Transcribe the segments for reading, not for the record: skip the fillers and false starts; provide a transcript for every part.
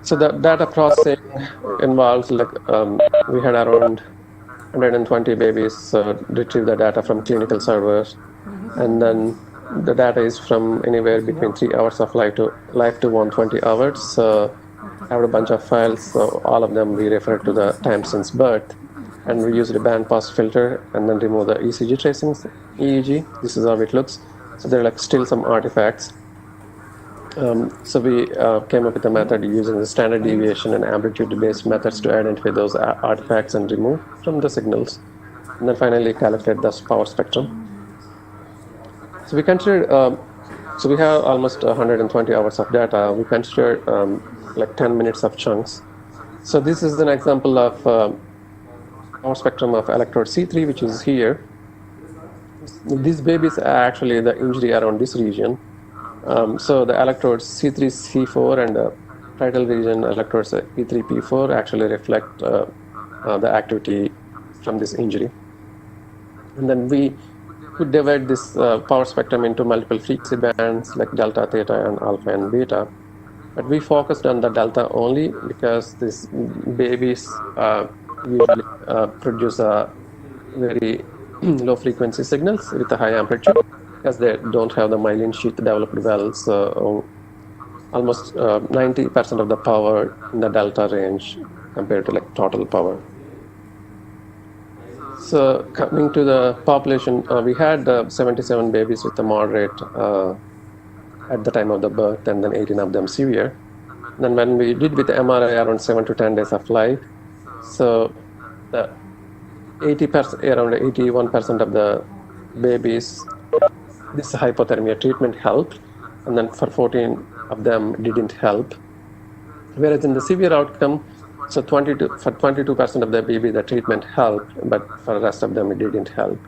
So the data processing involves we had around 120 babies retrieve the data from clinical servers, and then the data is from anywhere between 3 hours of life to 120 hours. So I have a bunch of files, so all of them we refer to the time since birth, and we use the band pass filter and then remove the ECG tracings, EEG. This is how it looks. So there are still some artifacts. So we came up with a method using the standard deviation and amplitude-based methods to identify those artifacts and remove from the signals, and then finally calculate the power spectrum. So we considered, so we have almost 120 hours of data. We considered 10 minutes of chunks. So this is an example of power spectrum of electrode C3, which is here. These babies are actually the injury around this region. So the electrodes C3, C4 and the tidal region electrodes P3, P4 actually reflect the activity from this injury. And then we could divide this power spectrum into multiple frequency bands like delta, theta, and alpha and beta. But we focused on the delta only because these babies usually produce a very low frequency signals with a high amplitude, because they don't have the myelin sheath developed well. So almost 90% of the power in the delta range compared to total power. So coming to the population, we had 77 babies with a moderate at the time of the birth, and then 18 of them severe. Then when we did with the MRI, around 7 to 10 days of life, so the 80%, around 81% of the babies, this hypothermia treatment helped, and then for 14 of them didn't help. Whereas in the severe outcome, so for 22% of the baby, the treatment helped, but for the rest of them, it didn't help.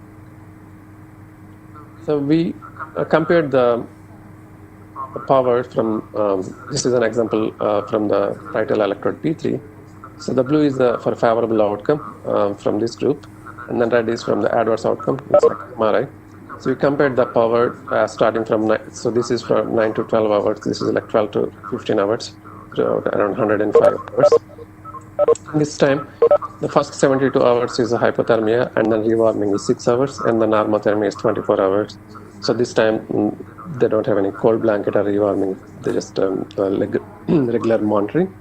So we compared the power from, this is an example from the tidal electrode P3. So the blue is for favorable outcome from this group, and then red is from the adverse outcome, it's like MRI. So we compared the power starting from, so this is from 9 to 12 hours, this is 12 to 15 hours, around 105 hours. This time, the first 72 hours is a hypothermia, and then rewarming is 6 hours, and the normothermia is 24 hours. So this time, they don't have any cold blanket or rewarming, they just regular monitoring.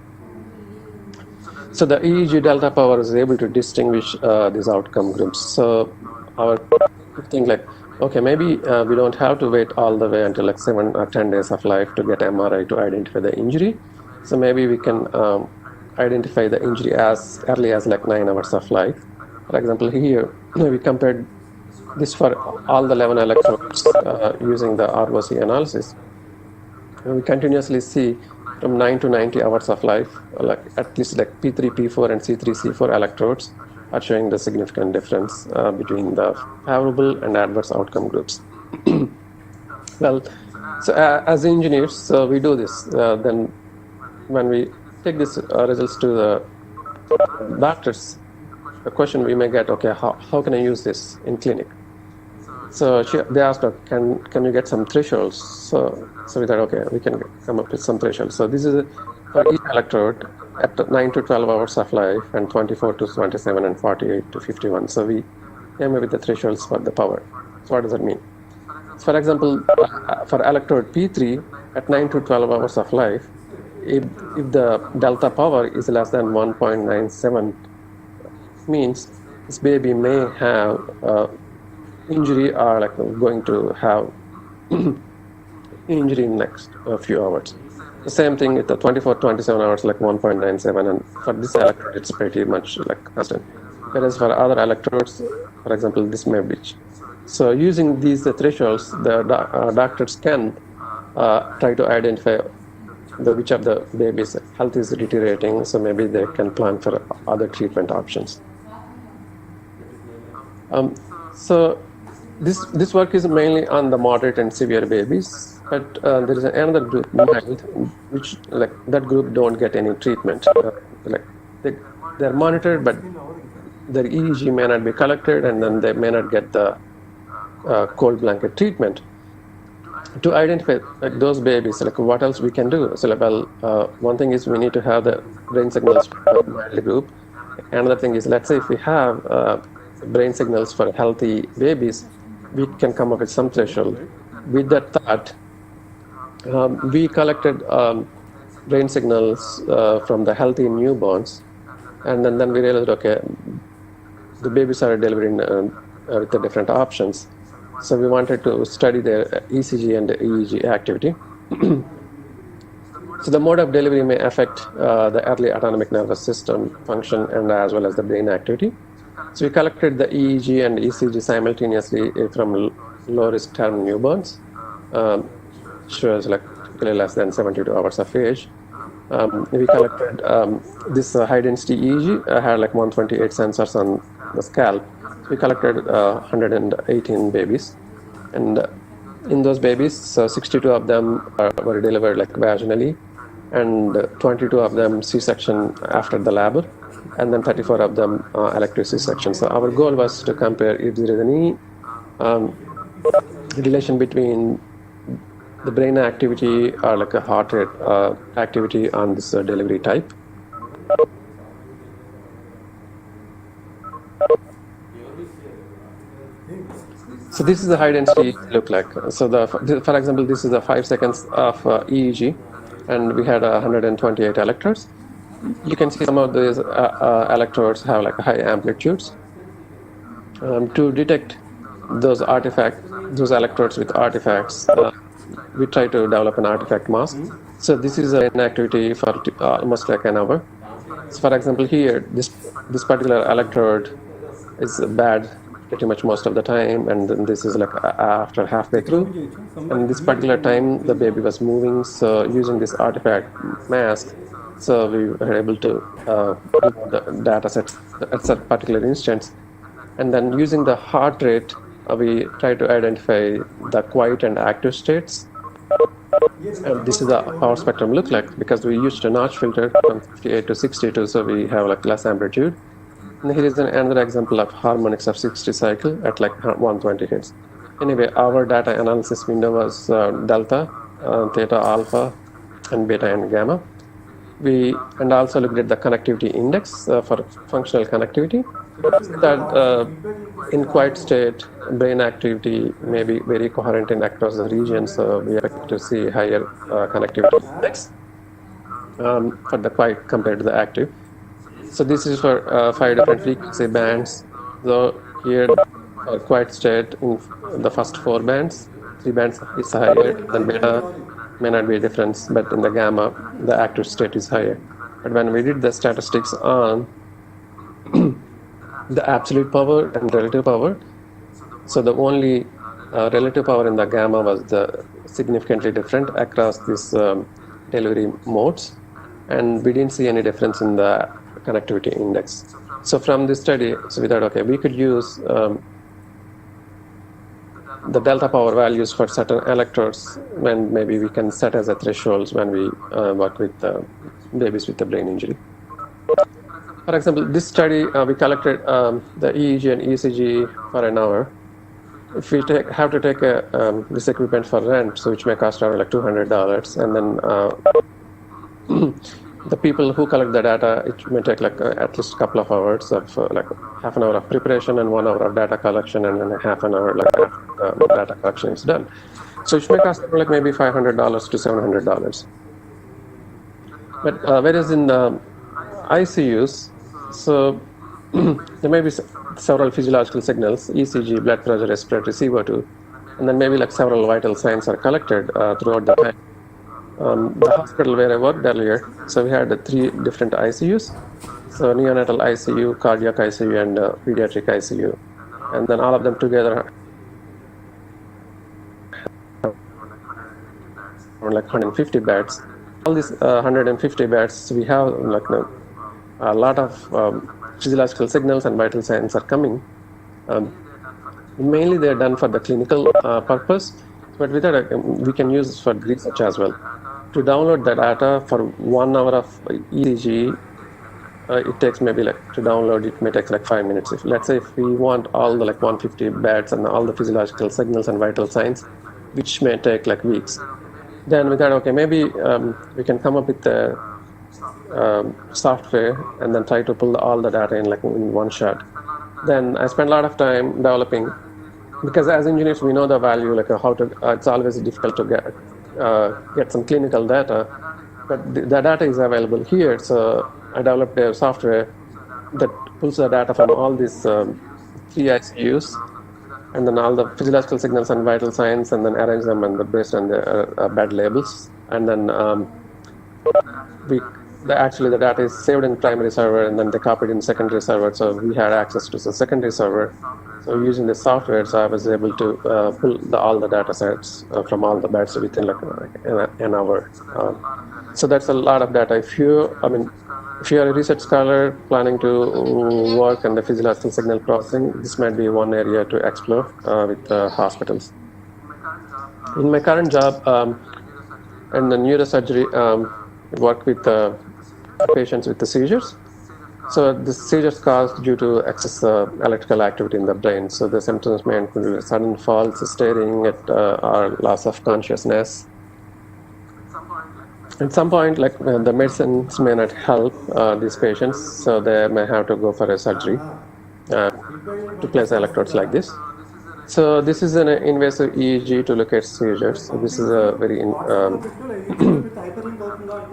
So the EEG delta power is able to distinguish these outcome groups. So our thing okay, maybe we don't have to wait all the way until 7 or 10 days of life to get MRI to identify the injury. So maybe we can identify the injury as early as 9 hours of life. For example, here we compared this for all the 11 electrodes using the ROC analysis. And we continuously see from 9 to 90 hours of life, at least P3, P4 and C3, C4 electrodes are showing the significant difference between the favorable and adverse outcome groups. Well, so as engineers, so we do this. Then when we take these results to the doctors, the question we may get, okay, how can I use this in clinic? So they asked, can you get some thresholds? So we thought, okay, we can come up with some thresholds. So this is for each electrode at 9 to 12 hours of life, and 24 to 27 and 48 to 51. So we came up with the thresholds for the power. So what does that mean? So for example, for electrode P3 at 9 to 12 hours of life, if the delta power is less than 1.97, means this baby may have injury or going to have injury in next few hours. The same thing with the 24, 27 hours, 1.97, and for this electrode, it's pretty much constant. Whereas for other electrodes, for example, this may be. So using these thresholds, the doctors can try to identify which of the baby's health is deteriorating, so maybe they can plan for other treatment options. So this work is mainly on the moderate and severe babies, but there is another group, mild, which that group don't get any treatment. They're monitored, but their EEG may not be collected, and then they may not get the cold blanket treatment. to identify like those babies, like what else we can do. So, like, well, one thing is we need to have the brain signals for the mild group. Another thing is, let's say if we have brain signals for healthy babies, we can come up with some threshold. With that thought, we collected brain signals from the healthy newborns, and then we realized, okay, the babies are delivering with the different options. So we wanted to study their ECG and EEG activity. So the mode of delivery may affect the early autonomic nervous system function and as well as the brain activity. So we collected the EEG and ECG simultaneously from low-risk term newborns, shows like typically less than 72 hours of age. We collected this high-density EEG had like 128 sensors on the scalp. So we collected 118 babies, and in those babies, 62 of them were delivered like vaginally, and 22 of them C-section after the labor, and then 34 of them elective C-section. So our goal was to compare if there is any relation between the brain activity or like a heart rate activity on this delivery type. So this is the high density look like. So for example, this is the 5 seconds of EEG, and we had 128 electrodes. You can see some of these electrodes have like high amplitudes. To detect those electrodes with artifacts, we try to develop an artifact mask. So this is an activity for almost like an hour. So for example, here, this particular electrode is bad pretty much most of the time, and then this is like after halfway through. And this particular time, the baby was moving, so using this artifact mask, so we were able to the data sets at that particular instance. And then using the heart rate, we try to identify the quiet and active states. And this is the power spectrum look like, because we used a notch filter from 58 to 62, so we have like less amplitude. And here is another example of harmonics of 60 cycle at like 120 hertz. Anyway, our data analysis window was delta, theta, alpha, and beta and gamma. We also looked at the connectivity index for functional connectivity. That in quiet state, brain activity may be very coherent in across the region, so we expect to see higher connectivity index for the quiet compared to the active. So this is for 5 different frequency bands. So here, quiet state in the first 4 bands, 3 bands is higher, then beta may not be a difference, but in the gamma, the active state is higher. But when we did the statistics on the absolute power and relative power, so the only relative power in the gamma was significantly different across these delivery modes, and we didn't see any difference in the connectivity index. So from this study, so we thought, okay, we could use the delta power values for certain electrodes, when maybe we can set as a thresholds when we work with babies with a brain injury. For example, this study, we collected the EEG and ECG for an hour. If we have to take this equipment for rent, so which may cost around like $200, and then the people who collect the data, it may take like at least a couple of hours of like half an hour of preparation and 1 hour of data collection, and then a half an hour like data collection is done. So it may cost like maybe $500 to $700. But whereas in the ICUs, so there may be several physiological signals, ECG, blood pressure, respiratory, CO2, and then maybe like several vital signs are collected throughout the time. The hospital where I worked earlier, so we had 3 different ICUs. So neonatal ICU, cardiac ICU, and pediatric ICU. And then all of them together are like 150 beds. All these 150 beds, we have like a lot of physiological signals and vital signs are coming. Mainly they're done for the clinical purpose, but with that we can use for research as well. To download the data for 1 hour of ECG, it takes maybe like, to download it may take like 5 minutes. Let's say if we want all the like 150 beds and all the physiological signals and vital signs, which may take like weeks. Then we thought, okay, maybe we can come up with the software and then try to pull all the data in like in one shot. Then I spent a lot of time developing, because as engineers we know the value, like how to. It's always difficult to get some clinical data, but the data is available here. So I developed a software that pulls the data from all these three ICUs, and then all the physiological signals and vital signs, and then arrange them and based on the bed labels, and then actually the data is saved in primary server, and then they copied in secondary server. So we had access to the secondary server. So using the software, so I was able to pull all the data sets from all the beds within like an hour. So that's a lot of data. If you're a research scholar planning to work on the physiological signal processing, this might be one area to explore with hospitals. In my current job, in the neurosurgery, work with patients with the seizures. So the seizures caused due to excess electrical activity in the brain. So the symptoms may include sudden falls, staring at or loss of consciousness. At some point, like the medicines may not help these patients, so they may have to go for a surgery to place electrodes like this. So this is an invasive EEG to look at seizures. So this is a very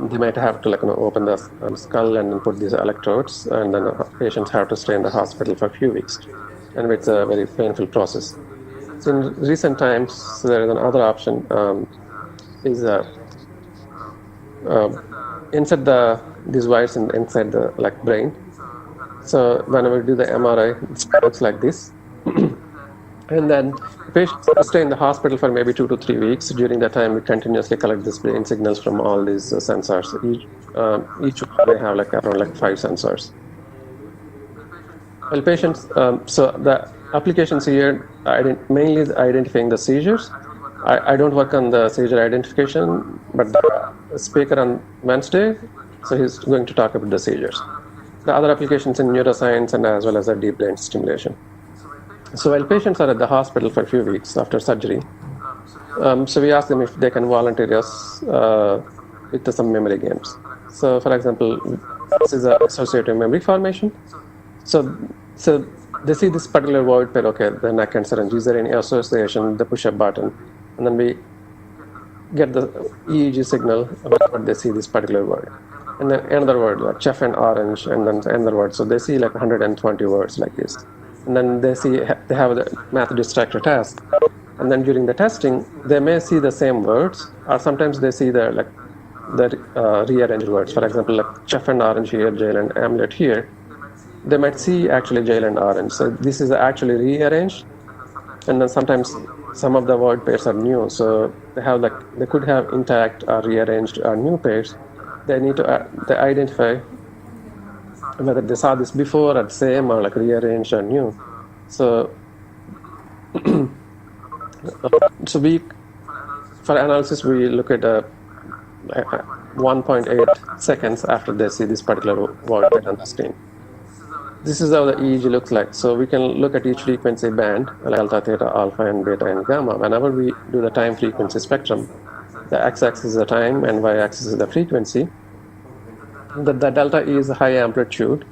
they might have to open the skull and then put these electrodes, and then patients have to stay in the hospital for a few weeks, and it's a very painful process. So in recent times, there is another option is insert these wires inside the brain. So whenever we do the MRI, it looks like this. And then the patients stay in the hospital for maybe 2 to 3 weeks. During that time, we continuously collect these brain signals from all these sensors. Each one may have around 5 sensors. Well, patients, so the applications here mainly is identifying the seizures. I don't work on the seizure identification, but the speaker on Wednesday, so he's going to talk about the seizures. The other applications in neuroscience and as well as the deep brain stimulation. So while patients are at the hospital for a few weeks after surgery, so we ask them if they can volunteer us with some memory games. So for example, this is an associative memory formation. So they see this particular word pair, okay, the neck and syringe. Is there any association? They push a button, and then we get the EEG signal whenever they see this particular word. And then another word like chef and orange, and then another word. So they see 120 words like this. And then they have the math distractor task. And then during the testing, they may see the same words, or sometimes they see the rearranged words. For example, like chef and orange here, jail and amulet here. They might see actually jail and orange. So this is actually rearranged. And then sometimes some of the word pairs are new. So they could have intact or rearranged or new pairs. They need to they identify whether they saw this before or same or rearranged or new. So for analysis we look at 1.8 seconds after they see this particular word on the screen. This is how the EEG looks like. So we can look at each frequency band, delta, theta, alpha, and beta, and gamma. Whenever we do the time frequency spectrum, the x-axis is the time and y-axis is the frequency. The delta is a high amplitude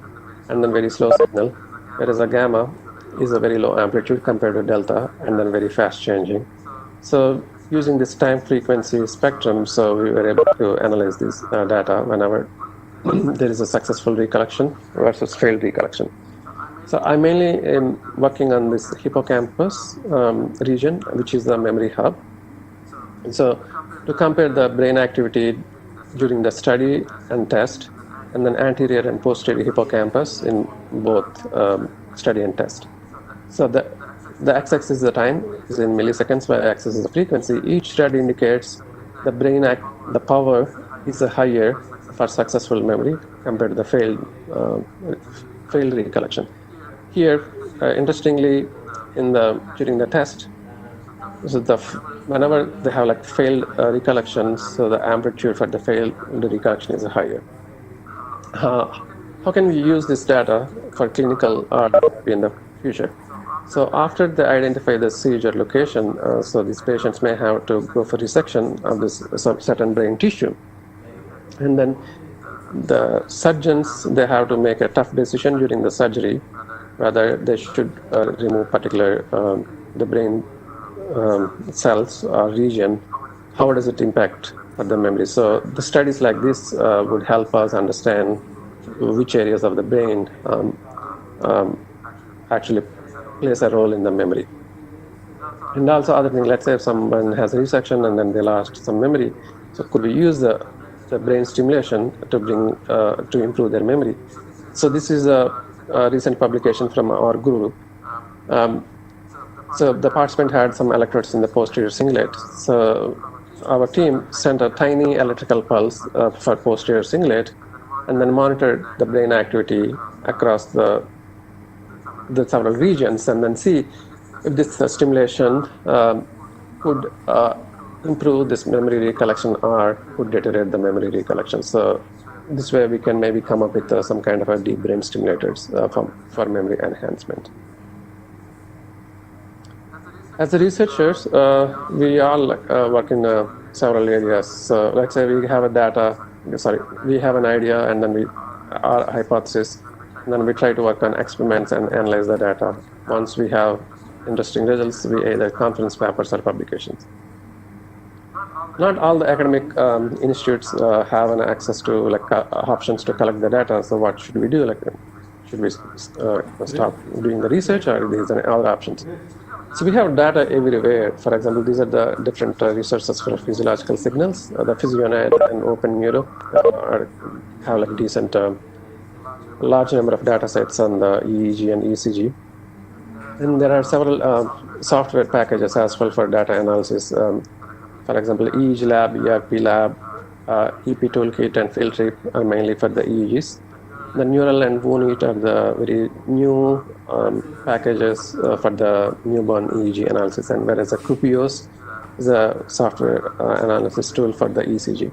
and then very slow signal, whereas a gamma is a very low amplitude compared to delta and then very fast changing. So using this time frequency spectrum, so we were able to analyze this data whenever there is a successful recollection versus failed recollection. So I mainly am working on this hippocampus region, which is the memory hub. So to compare the brain activity during the study and test, and then anterior and posterior hippocampus in both study and test. So the x-axis is the time, is in milliseconds, y-axis is the frequency. Each red indicates the brain the power is higher for successful memory compared to the failed recollection. Here, interestingly, during the test, so whenever they have failed recollections, so the amplitude for the failed recollection is higher. How can we use this data for clinical in the future? So after they identify the seizure location, so these patients may have to go for resection of this some certain brain tissue. And then the surgeons, they have to make a tough decision during the surgery whether they should remove particular the brain cells or region. How does it impact for the memory? So the studies like this would help us understand which areas of the brain actually plays a role in the memory. And also other thing, let's say if someone has resection and then they lost some memory, so could we use the brain stimulation to bring to improve their memory? So this is a recent publication from our group. So the participant had some electrodes in the posterior cingulate. So our team sent a tiny electrical pulse for posterior cingulate and then monitored the brain activity across the several regions and then see if this stimulation could improve this memory recollection or could deteriorate the memory recollection. So this way we can maybe come up with some kind of a deep brain stimulators for memory enhancement. As the researchers, we all work in several areas. So let's say we have we have an idea and then our hypothesis, and then we try to work on experiments and analyze the data. Once we have interesting results, we either conference papers or publications. Not all the academic institutes have an access to options to collect the data. So what should we do? Should we stop doing the research, or these are other options? So we have data everywhere. For example, these are the different resources for physiological signals. The PhysioNet and Open Neuro have decent, large number of data sets on the EEG and ECG. And there are several software packages as well for data analysis. For example, EEG Lab, ERP Lab, EP Toolkit, and Filtrip are mainly for the EEGs. The Neural and WONIT are the very new packages for the newborn EEG analysis, and whereas the Cupios is a software analysis tool for the ECG.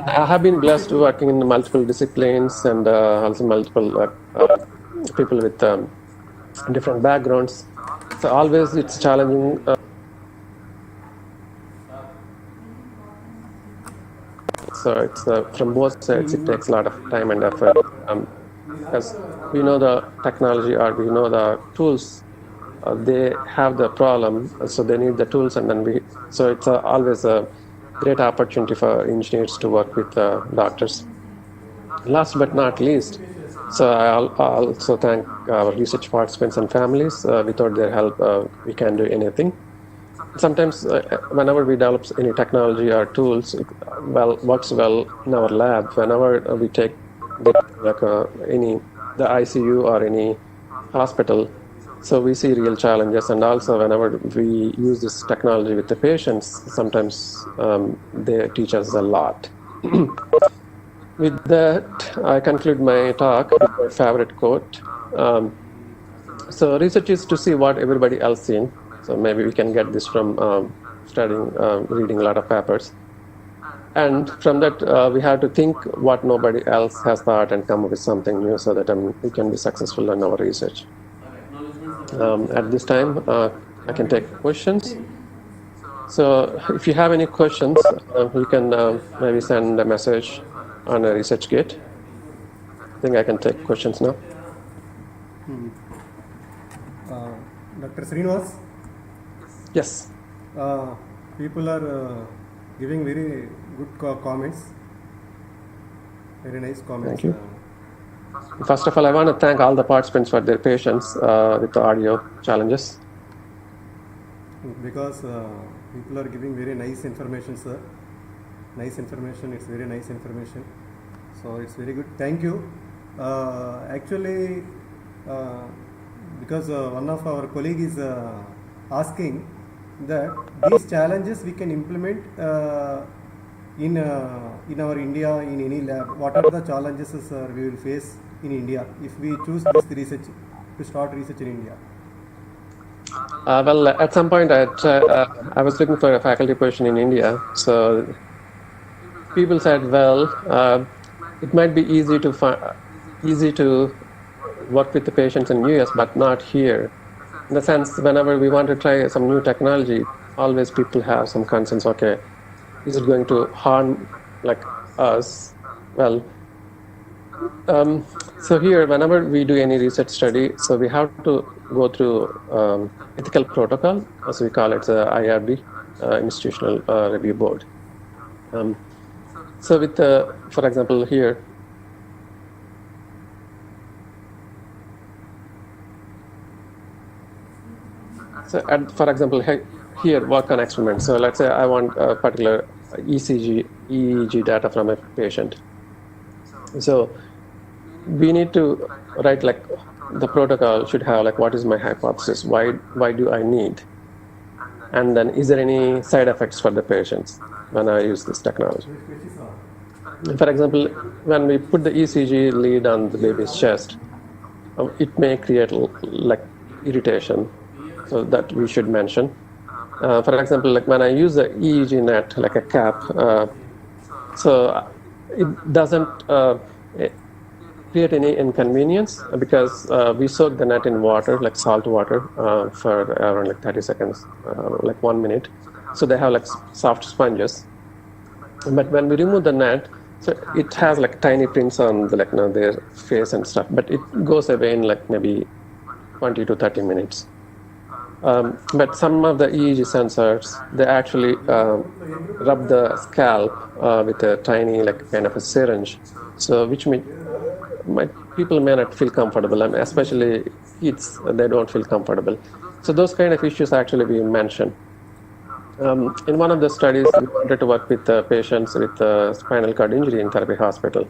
I have been blessed working in multiple disciplines and also multiple people with different backgrounds. So always it's challenging. So it's from both sides, it takes a lot of time and effort. Because we know the technology or we know the tools, they have the problem, so they need the tools, and then so it's always a great opportunity for engineers to work with doctors. Last but not least, so I also thank our research participants and families. Without their help, we can't do anything. Sometimes whenever we develop any technology or tools, it works well in our lab. Whenever we take the ICU or any hospital, so we see real challenges. And also whenever we use this technology with the patients, sometimes they teach us a lot. With that, I conclude my talk with my favorite quote. So research is to see what everybody else seen. So maybe we can get this from reading a lot of papers. And from that, we have to think what nobody else has thought and come up with something new so that we can be successful in our research. At this time, I can take questions. So if you have any questions, you can maybe send a message on a ResearchGate. I think I can take questions now. Dr. Srinivas? Yes. People are giving very good comments. Very nice comments. Thank you. First of all, I want to thank all the participants for their patience with the audio challenges. Because people are giving very nice information, sir. Nice information. It's very nice information. So it's very good. Thank you. Actually, because one of our colleagues is asking that these challenges we can implement in our India, in any lab. What are the challenges we will face in India if we choose this research to start research in India? Well, at some point I was looking for a faculty position in India. So people said, well, it might be easy to work with the patients in US, but not here. In the sense, whenever we want to try some new technology, always people have some concerns. Okay, is it going to harm like us? Well, um, so here, whenever we do any research study, so we have to go through ethical protocol, as we call it, the IRB, Institutional Review Board. So with, for example, here, so for example, here work on experiment. So let's say I want a particular EEG data from a patient. So we need to write like the protocol should have like what is my hypothesis? Why do I need? And then is there any side effects for the patients when I use this technology? For example, when we put the ECG lead on the baby's chest, it may create like irritation, so that we should mention. For example, like when I use the EEG net, like a cap, so it doesn't create any inconvenience because we soak the net in water, like salt water, for around like 30 seconds, like 1 minute. So they have like soft sponges. But when we remove the net, so it has like tiny prints on the their face and stuff, but it goes away in like maybe 20 to 30 minutes. But some of the EEG sensors, they actually rub the scalp with a tiny like kind of a syringe, so which people may not feel comfortable, and especially kids, they don't feel comfortable. So those kind of issues actually we mentioned. In one of the studies, we wanted to work with patients with spinal cord injury in therapy hospital.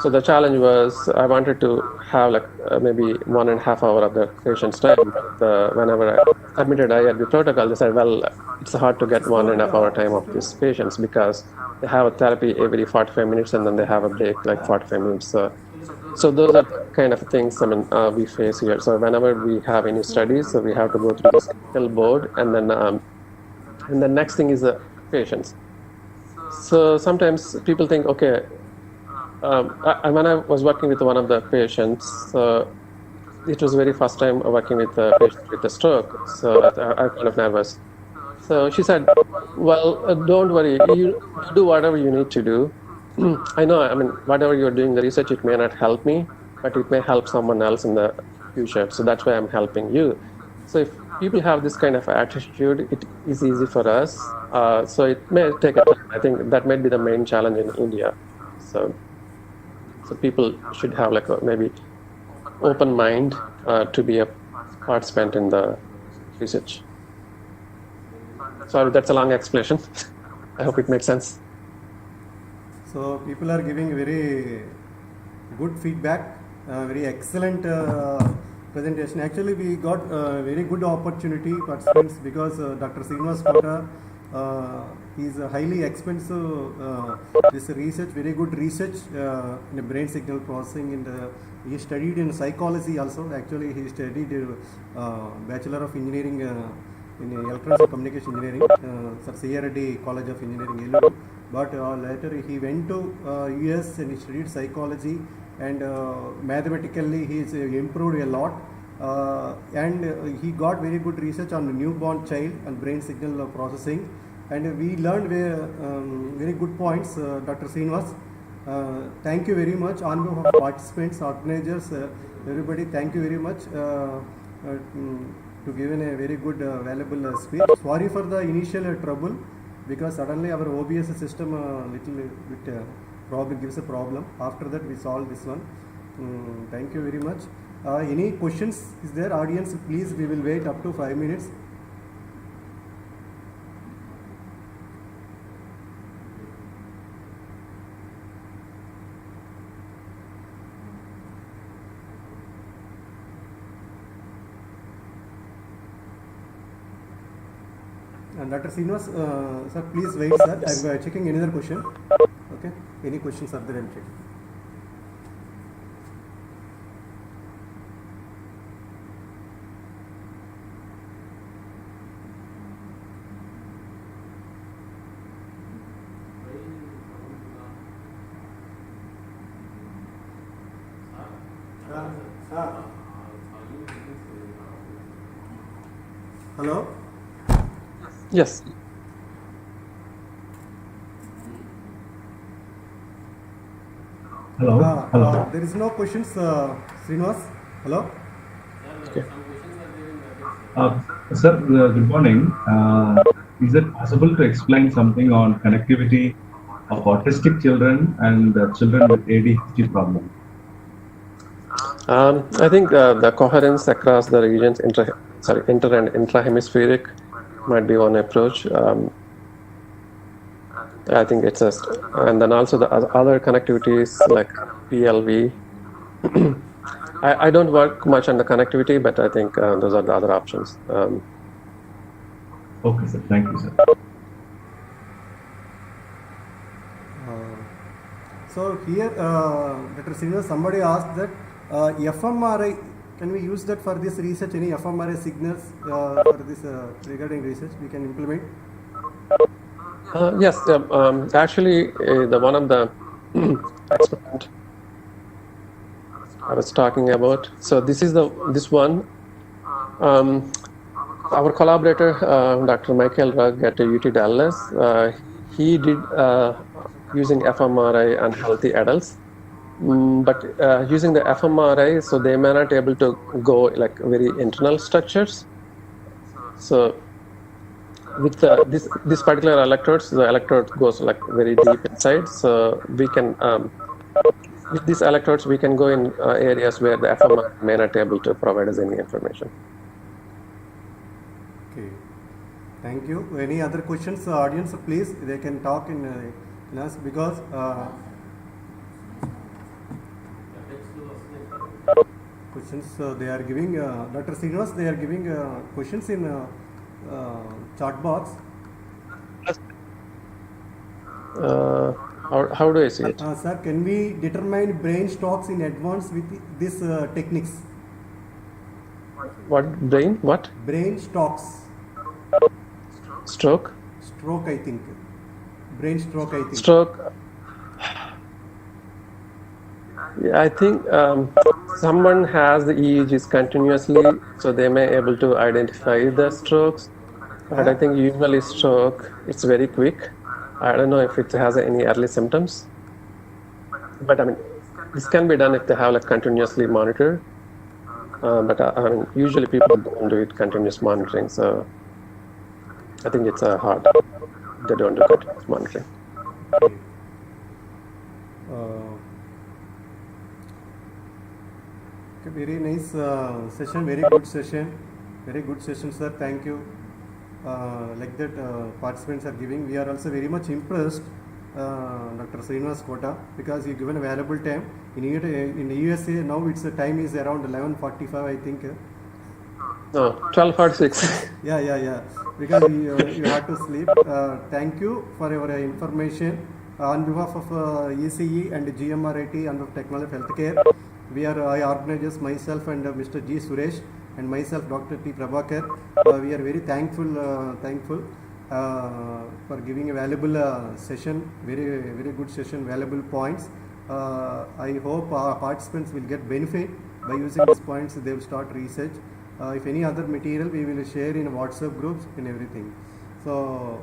So the challenge was I wanted to have like maybe 1.5 hours of the patient's time. But whenever I submitted IRB protocol, they said, well, it's hard to get 1.5 hour time of these patients because they have a therapy every 45 minutes and then they have a break like 45 minutes. So those are kind of things we face here. So whenever we have any studies, so we have to go through this ethical board, and then the next thing is the patients. So sometimes people think, okay, when I was working with one of the patients, it was very first time working with a patient with a stroke, so I'm kind of nervous. So she said, well, don't worry, you do whatever you need to do. I know, whatever you're doing, the research, it may not help me, but it may help someone else in the future. So that's why I'm helping you. So if people have this kind of attitude, it is easy for us. So it may take a time. I think that might be the main challenge in India. So people should have like maybe open mind to be a participant in the research. Sorry, that's a long explanation. I hope it makes sense. So people are giving very good feedback, very excellent presentation. Actually, we got very good opportunity participants because Dr. Srinivas Kota, is a highly expensive this research, very good research in the brain signal processing. He studied in psychology also. Actually, he studied Bachelor of Engineering in Electronics and Communication Engineering, CRD College of Engineering, Eluru. But later he went to US and he studied psychology, and mathematically he is improved a lot, and he got very good research on newborn child and brain signal processing, and we learned very good points. Dr. Srinivas, thank you very much on behalf of participants, organizers, everybody. Thank you very much to given a very good valuable speech. Sorry for the initial trouble, because suddenly our OBS system little bit problem gives a problem. After that we solve this one. Thank you very much. Any questions is there, audience? Please, we will wait up to 5 minutes. And Dr. Srinivas, sir, please wait, sir. Yes. I'm checking another question. Okay. Any questions are there? I'm checking. Hello? Yes. Hello. Hello. There is no questions, Srinivas. Hello? Okay. Sir, good morning. Is it possible to explain something on connectivity of autistic children and children with ADHD problem? I think the coherence across the regions, inter and intrahemispheric, might be one approach. I think and then also the other connectivities like PLV. I don't work much on the connectivity, but I think those are the other options. Okay, sir. Thank you, sir. So here, Dr. Srinivas, somebody asked that fMRI, can we use that for this research? Any fMRI signals for this regarding research we can implement? Yes, actually, the one of the experiment I was talking about. So this one. Our collaborator, Dr. Michael Rugg at UT Dallas, he did using fMRI on healthy adults. But using the fMRI, so they may not able to go like very internal structures. So with this particular electrodes, the electrode goes like very deep inside. So we can with these electrodes we can go in areas where the fMRI may not able to provide us any information. Okay. Thank you. Any other questions, audience? Please, they can talk in us because questions they are giving. Dr. Srinivas, they are giving questions in chat box. How do I see it? Sir, can we determine brain stocks in advance with these techniques? What brain? What? Brain stocks. Stroke? Stroke, I think. Brain stroke, I think. Stroke. Yeah, I think someone has the EEGs continuously, so they may able to identify the strokes. But I think usually stroke, it's very quick. I don't know if it has any early symptoms. But I mean, this can be done if they have like continuously monitored. But I mean, usually people don't do it continuous monitoring, so I think it's hard. They don't do continuous monitoring. Okay, very nice session, very good session, sir. Thank you. Like that, participants are giving. We are also very much impressed, Dr. Srinivas Kota, because you given a valuable time. In the USA now, its time is around 11:45, I think. No, 12:46. Yeah. Because you have to sleep. Thank you for your information. On behalf of ECE and GMRIT and of Technology of Healthcare, I organize myself and Mr. G. Suresh and myself, Dr. T. Prabhakar. We are very thankful for giving a valuable session, very good session, valuable points. I hope our participants will get benefit by using these points. They will start research. If any other material, we will share in WhatsApp groups and everything. So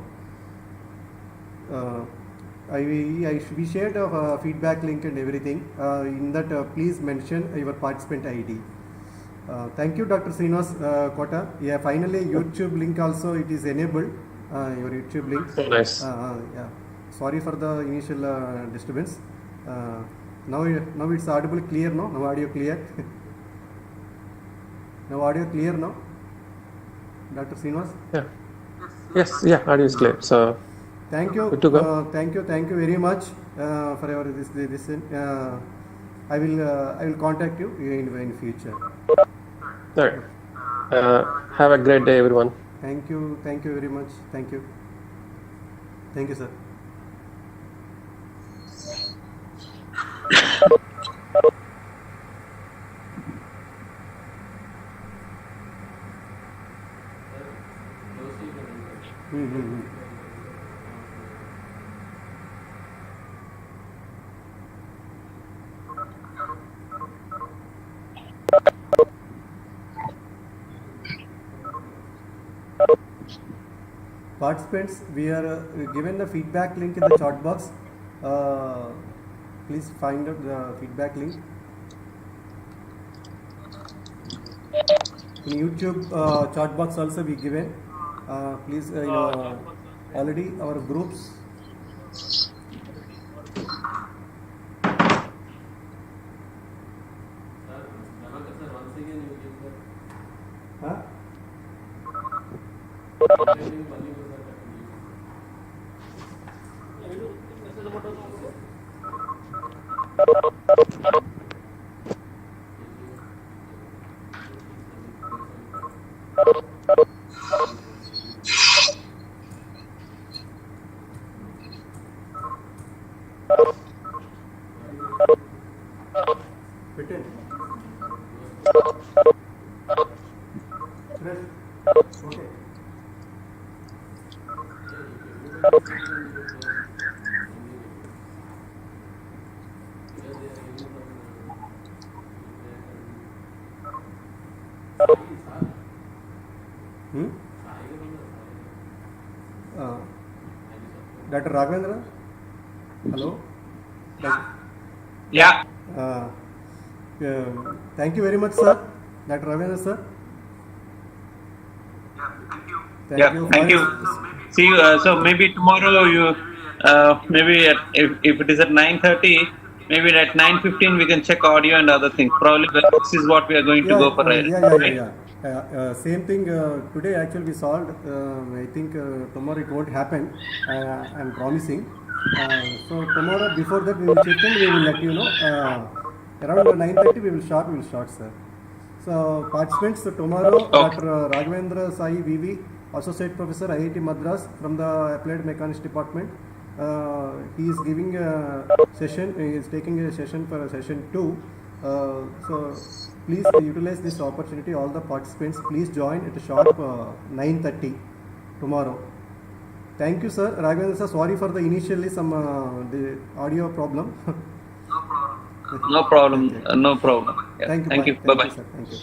we shared a feedback link and everything. In that, please mention your participant ID. Thank you, Dr. Srinivas Kota. Yeah, finally, YouTube link also it is enabled. Your YouTube link. Oh, nice. Yeah. Sorry for the initial disturbance. Now it's audible clear, no? Now audio clear. Now audio clear, no? Dr. Srinivas? Yeah. Yes, yeah, audio is clear. So thank you. Good to go. Thank you very much for your this. I will contact you in future. All right. Have a great day, everyone. Thank you very much. Thank you, sir. participants, we are given the feedback link in the chat box. Please find out the feedback link. In YouTube chat box also be given. Please, already our groups. Huh? Fit in. Fresh. Okay. Hmm? Dr. Raghavendra? Hello? Yeah. Thank you very much, sir. Dr. Ravindra, sir. Thank you. See you. So maybe tomorrow you, maybe if it is at 9:30, maybe at 9:15 we can check audio and other things. Probably this is what we are going to go for. Same thing. Today actually we solved. I think tomorrow it won't happen. I'm promising. So tomorrow before that we will check and we will let you know. Around 9:30 we will start, sir. So participants, tomorrow Dr. Raghavendra Sai VV, Associate Professor IIT Madras from the Applied Mechanics Department. He is giving a session. He is taking a session for session 2. So please utilize this opportunity. All the participants, please join at sharp 9:30 tomorrow. Thank you, sir. Raghavendra sir, sorry for the initially some the audio problem. No problem. No problem. Yeah. Thank you. Thank you. Thank Bye bye. you, sir. Thank you.